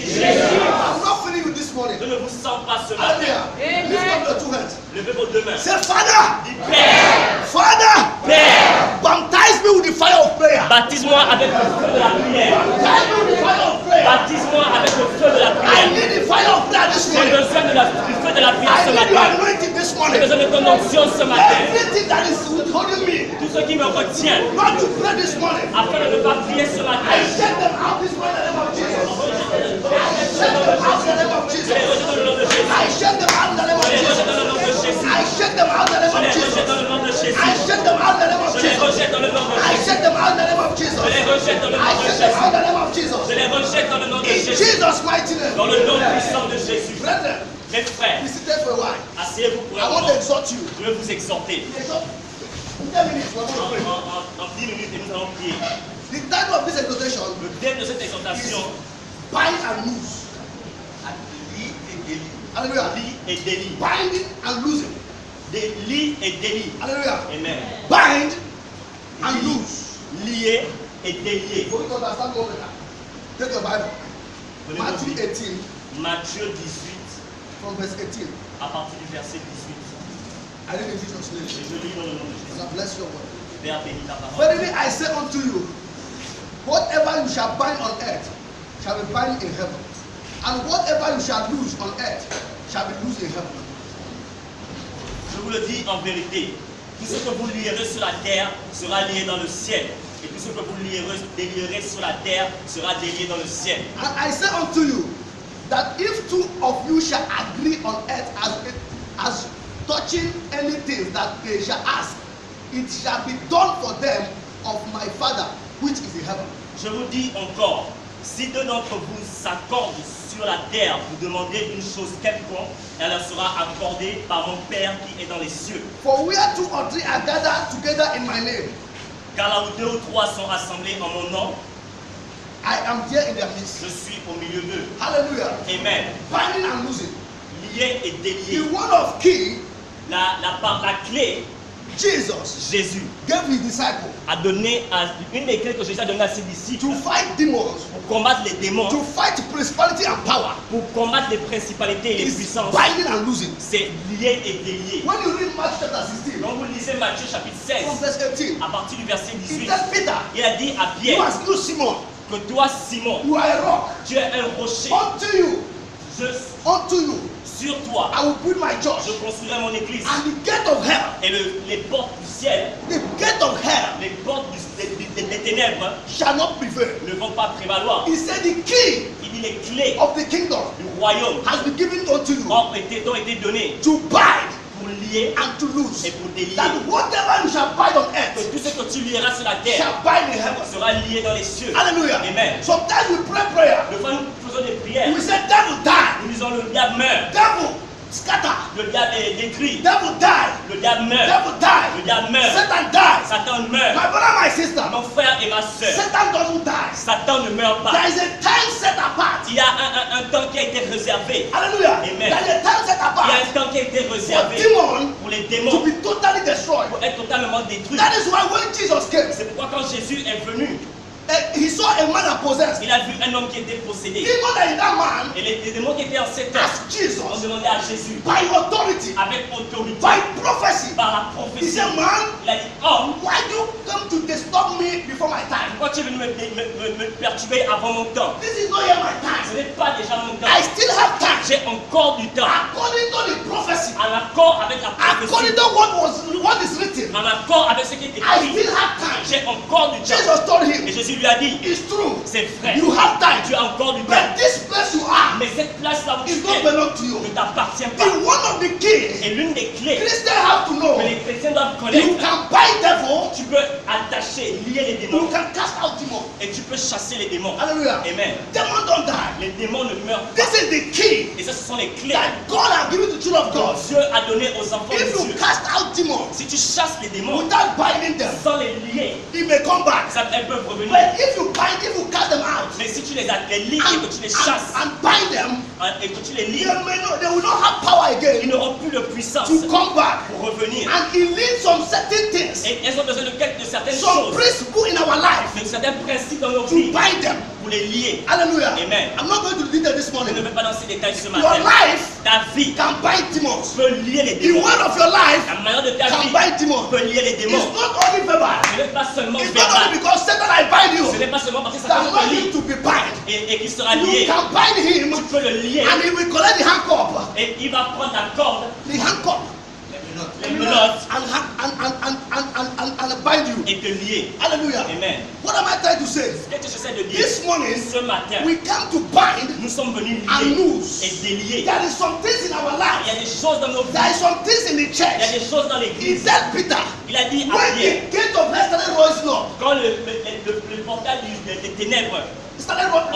Jésus. I'm not feeling you this morning. Je ne vous sens pas ce matin. Hallelujah. Lift up your two hands. Levez vos deux mains. Say, Father, Dis Père, Father, Père, baptize me with the fire of prayer. baptise-moi avec le feu de la prière. Baptize me with the fire of prayer. Baptise-moi avec le feu de la I prière. need the fire of prayer this J'ai morning. besoin du feu de la prière I ce need your matin. anointing this J'ai morning. besoin de ton onction ce matin. Everything that is withholding me Tout ce qui me retient not to pray this morning, afin de ne pas prier ce I matin. shut them out this morning in the name of Jesus. I shut them out in the name of Je les Jesus. rejette dans le nom de Jésus. I shut them out in the name of Je les rejette Jesus. dans le nom de Jésus. I shut them out in the name Je of les rejette Jesus. dans le nom de Jésus. I shut them out in the name of Je les Jesus. rejette dans le nom de I Jésus. shut them out in the name of Jesus. Je les rejette dans le I nom de shut them Jésus. out in the name of Jesus. Je les rejette dans le nom de In Jésus. Jesus' mighty name. Dans le nom puissant de Jésus. Brethren, Mes frères, be seated for a while. asseyez-vous pour I un want moment. to exhort you. Je vais vous exhorter. In 10 minutes, we're going to pray. En 10 minutes, et nous allons prier. The title of this exhortation Le thème de cette is exhortation, bind and loose. lit et délit. Hallelujah. Lit et délit. Binding and losing. Des lits et délit. Hallelujah. Amen. Bind and loose. Lié et délié. For you to understand more better, take your Bible. Prenez Matthew vos Bibles. 18 Matthieu 18, from verse 18. à partir du verset 18. I read in Jesus' Et name. je lis dans le nom de Jésus. God bless your word. Père, bénis ta parole. Verily I say unto you, whatever you shall bind on earth shall be bound in heaven, and whatever you shall loose on earth shall be loosed in heaven. Je vous le dis en vérité, tout ce que vous lierez sur la terre sera lié dans le ciel. Et tout ce que vous délierez sur la terre sera délié dans le ciel. And I say unto you, that if two of you shall agree on earth as touching anything that they shall ask, it shall be done for them of my Father which is in heaven. Je vous dis encore, si deux d'entre vous s'accordent sur la terre, vous demandez une chose quelconque, elle leur sera accordée par mon Père qui est dans les cieux. For where two or three are gathered together in my name, Car là où deux ou trois sont assemblés en mon nom, I am there in their midst. je suis au milieu d'eux. Hallelujah. Amen. Binding and loosing. Lié et délié. The word of key, La clé, Jesus Jésus gave his disciples a donné une des clés que Jésus a donné à ses disciples to fight demons, pour combattre les démons, to fight principality and power. pour combattre les principalités et les It's puissances. binding and loosing. C'est lié et délié. When you read Matthew chapter 16, Quand vous lisez Matthieu chapitre 16, from verse 18, à partir du verset it 18, tells Peter, il a dit à you Pierre are you Simon, que toi, Simon, you are a rock. tu es un rocher. Unto you, Sur toi, I will build my church. je construirai mon église. And the gate of hell, Et les portes du ciel, the gate of hell les portes des ténèbres shall not prevail. ne vont pas prévaloir. He said the key Il dit les clés of the kingdom du royaume has been given unto you t'ont été données to bind pour lier and to loose. et pour délier. That whatever you shall bind on Que earth tout ce que tu lieras sur la terre shall bind in heaven. sera lié dans les cieux. Hallelujah. Amen. Sometimes we pray prayer. Le fois nous faisons des prières, We say, devil die, nous disons le diable meurt, devil scatter, le diable est détruit, devil die, le diable meurt, devil le die, diable meurt, Satan die. Satan meurt. My brother, my sister, Mon frère et ma soeur, Satan doesn't die. Satan ne meurt pas. There is a time set apart. Il y a un temps qui a été réservé. Hallelujah. Amen. There is a time set Il y a apart un temps qui a été for réservé demon pour les to démons be totally destroyed. pour être totalement détruits. That is why when Jesus came, C'est pourquoi quand Jésus est venu, he saw a man that possessed. il a vu un homme qui était possédé. Demon that in that man Et les démons qui étaient en cet homme asked Jesus ont demandé à Jésus, by authority, avec autorité, by prophecy. par la He prophétie, said, man, il a dit, homme, why do you come to disturb me before my time? pourquoi tu es venu me perturber avant mon temps? This is not yet my Ce time. n'est pas déjà mon temps. I still have time. J'ai encore du temps. According to the prophecy, En accord avec la according prophétie, to what is written, en accord avec ce qui est I écrit, still have time. j'ai encore du temps. Jesus told Et him, Jésus lui a dit, it's true. c'est vrai, You have time. tu as encore du temps. But this place you are Mais cette place-là où tu is not es belong to you. ne t'appartient The pas. one of the keys Et l'une des clés Christians have to know, que les chrétiens doivent you connaître, can bind devil, tu peux attacher, lier les you démons can cast out demons. et tu peux chasser les démons. Hallelujah. Amen. Demons don't die. Les démons ne meurent pas. This is the key Et ça, ce sont les clés that God has given to the children of que God. Dieu a données aux enfants If de you Dieu. cast out demons Si tu chasses les démons without binding them, sans les lier, they may come back. elles peuvent revenir. But if you cast them out Mais si tu les lies et que tu les chasses and bind them, et que tu les lies, they will not have power ils again n'auront plus de puissance to come back. pour revenir. And it leads some certain things, Et elles ont besoin de certaines some choses, principles in our life de certains principes dans nos to vies bind them. pour les lier. Hallelujah. Amen. I'm not going to read the this Je morning. ne veux pas dans ces détails ce Your matin. life Ta vie can bind demons. peut lier les The démons. word of your life La manière de ta can vie bind demons. peut lier les It's démons. not only verbal. Ce n'est pas seulement It's not only verbal. because Satan I bind Ce you n'est pas seulement parce que ça that te want lie him to be bind. et qu'il sera You lié. can bind him Tu peux le lier and he will collect the handcuff. et il va prendre la corde, The handcuff. les menottes And bind you. et te lier. Hallelujah. Amen. What am I trying to say? Ce que j'essaie de dire, This morning ce matin, we come to bind nous sommes venus and lier loose. et délier. There is some things in our Il y a life. des choses dans nos vies, There is some things in the il y a church. des choses dans He l'église. said Peter, Il a dit à when Pierre, the gate of light started rising up, quand le portail des ténèbres it started a rising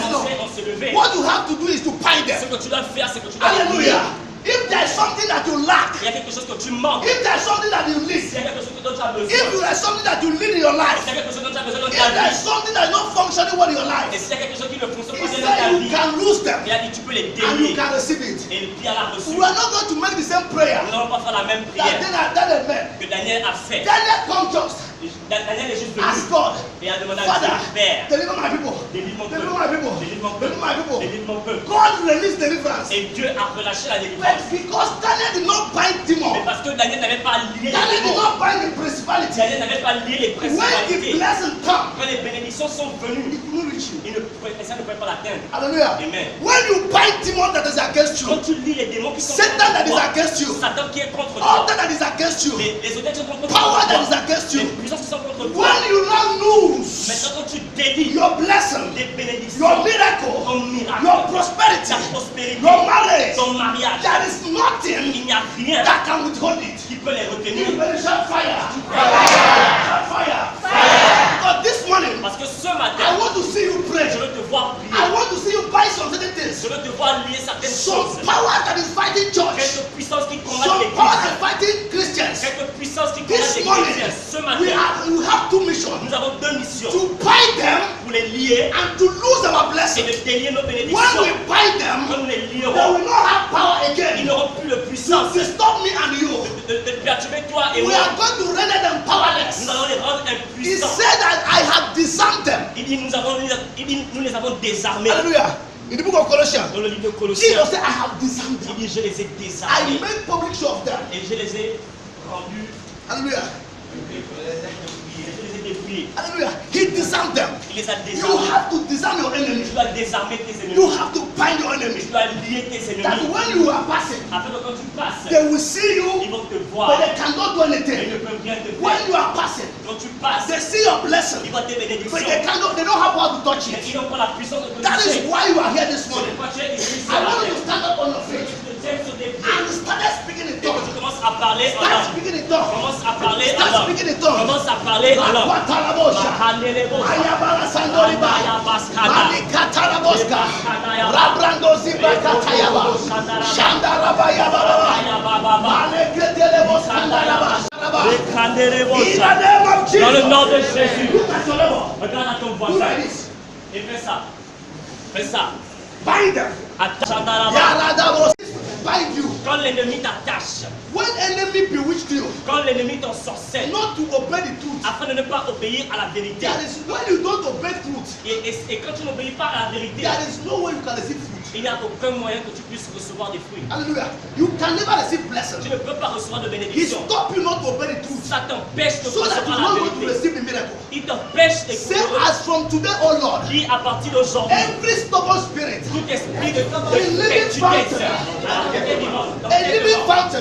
commencé up. à se lever, What you have to do is to bind ce them. que tu dois faire, c'est que tu dois les lier. Hallelujah. If there is something that you lack, Il y a quelque chose que tu manques, if there is something that you s'il need, y a quelque chose dont tu as besoin, if there is something that you need in your life, s'il y a quelque chose dont tu as besoin dans if ta there is vie, something that is not functioning well in your et life, s'il y a quelque chose qui ne fonctionne he pas bien dans ta said you vie, can lose them il a dit tu peux les and you délier. can receive it. Et Pierre l'a reçu. We are not going to make the same prayer Nous n'allons pas faire la même that prière Daniel made. que Daniel a fait. Daniel come just Daniel est juste ask venu God, et a demandé à Father, Dieu, Père, deliver my people. délivre mon Deliver peuple, my people. délivre mon Deliver my peuple, people. délivre mon peuple. God released deliverance. Et Dieu a relâché la But délivrance. because Daniel did not bind Mais demons, parce que Daniel n'avait pas lié les Daniel did démons, not bind the principality. Daniel n'avait pas lié les When the principalités. blessing come, Quand les bénédictions sont venues, it will reach you. ça ne pouvait pas l'atteindre. Hallelujah. Amen. When you bind demons that is against Quand you, tu lis les démons qui sont Satan that contre is toi, against you, Satan qui est contre toi, altar that is against you, les autres qui sont contre power that is toi, against les you, puissances qui sont contre toi. when you now lose Maintenant, quand tu délies your blessing, des bénédictions, your miracle, ton miracle, your prosperity, ta prospérité, your marriage, ton mariage, there is nothing il n'y a rien that can withhold it. qui peut les You retenir. better shout fire. Shout fire. Because this morning, Parce que ce I matin, want to see you pray. je veux te voir I prier. want to see you buy some certain things. Je veux te voir lier certaines Some choses. power that is fighting church. Quelques puissances qui combattent Some power that l'église. is fighting Christians. Quelques puissances qui combattent This morning, l'église. Ce we matin, have two missions. nous avons deux missions. To bind them Pour les lier and to lose our et blessing. de délier nos When bénédictions. we bind them, Quand nous les they lierons, will not have power ils again n'auront plus de to puissance disturb me and you. de perturber toi et We moi. are going to render them powerless. Nous allons les rendre He impuissants. said that I have disarmed them. Il dit, nous les avons désarmés. Hallelujah. In the book of Colossians, Dans le livre de Jesus Colossiens, said, I have disarmed il them. dit, je les ai I désarmés made public show of them. et je les ai rendus, Hallelujah. je les ai dépouillés. Hallelujah. He disarmed them. Il les a You désarmés. have to disarm your enemy. Tu dois désarmer tes You ennemis. have to bind your enemy. Tu dois lier tes That ennemis. when you are passing, Afin que quand tu passes, they will see ils you, vont te but voir. they cannot do Ils anything. ne peuvent rien te When faire. you are passing, Quand tu passes, they see your ils blessing, voient tes but they bénédictions. cannot. They don't have power to touch Mais it. ils n'ont pas la puissance de te That is toucher. why you are here this C'est morning. pourquoi tu es ici ce I want you matin. to stand up on your feet Tu te tiens sur tes pieds. and start speaking in Et que tongues. tu commences à parler en Start langue. speaking in tongues. Commence à parler en Start langue. speaking in tongues. Commence à parler en langue. Rapatalabosha. Mahandelebosa. Ayabala Sandoriba. Ayabaskada. Manikatalaboska. Rabrando Zibakatayaba. Shandarabayaba. Ayabababa. Malekreteleboskandalaba. In Rekandelebosa. the name of Dans le Jesus. nom de Jésus. Look at your neighbor. Regarde à ton Do voisin like this. et fais ça. Fais ça. Bind them. Attends. Yaradabos. Bind you. Quand l'ennemi t'attache, When enemy bewitched you, quand l'ennemi t'ensorcelle, not to obey the truth. afin de ne pas obéir à la vérité. There is when you don't obey truth, Et quand tu n'obéis pas à la vérité, there is no way you can receive fruit. il n'y a aucun moyen que tu puisses recevoir des fruits. Hallelujah. You can never receive blessing. Tu ne peux pas recevoir de He bénédiction. stop you not to obey the truth, Ça t'empêche de so that you recevoir not la going to vérité. receive the miracle. Il t'empêche de Say as from today, oh Lord, Dis à partir d'aujourd'hui, every stubborn spirit, tout esprit de living fountain, a living fountain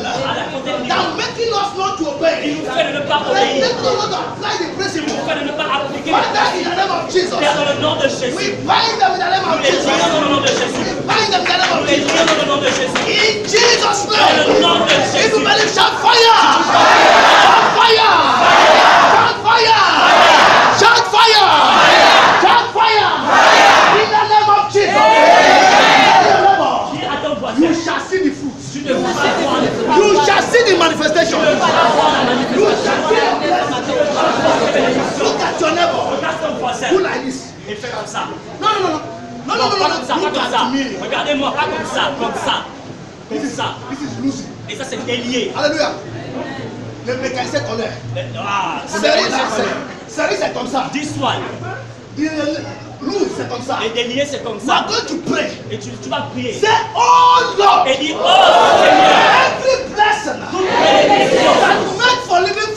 that making us not to qui obey, nous fait de ne pas that obéir, make us not to apply the qui principle. nous fait de ne pas appliquer les Father, in the name of Jesus, Père, dans le nom de we Jésus. bind them in the name Nous of les Jesus. lions dans le nom de We Jésus. bind them in the name Nous of les Jesus. lions dans le nom de Jésus. In Jesus' Dans le name. nom de If you Jésus. believe, shout fire! Shout fire! Shout fire! Shout fire! Shout fire! In the name of Jesus. Dis à ton voisin, You shall see the fruit. tu ne vas pas voir les fruits. You shall see the manifestation. Tu ne vas pas voir la You shall manifestation. see the blessing. Look at your neighbor. Regarde ton voisin Do like this. et fais comme ça. No, no, no, no. No, no, no, Pas no, comme ça, no. pas Look comme ça. at me. Regardez-moi, pas comme ça, comme ça. Comme ça. This is Lucy. Et ça, c'est délié. Alléluia. Le mécanicien connaît. Ah, Série, c'est comme ça. This one. Loup, c'est comme ça. Et délié, c'est comme We are ça. going to pray. Et tu vas prier. Say, oh Lord, Et dis, oh Seigneur, every blessing toute bénédiction that you make for living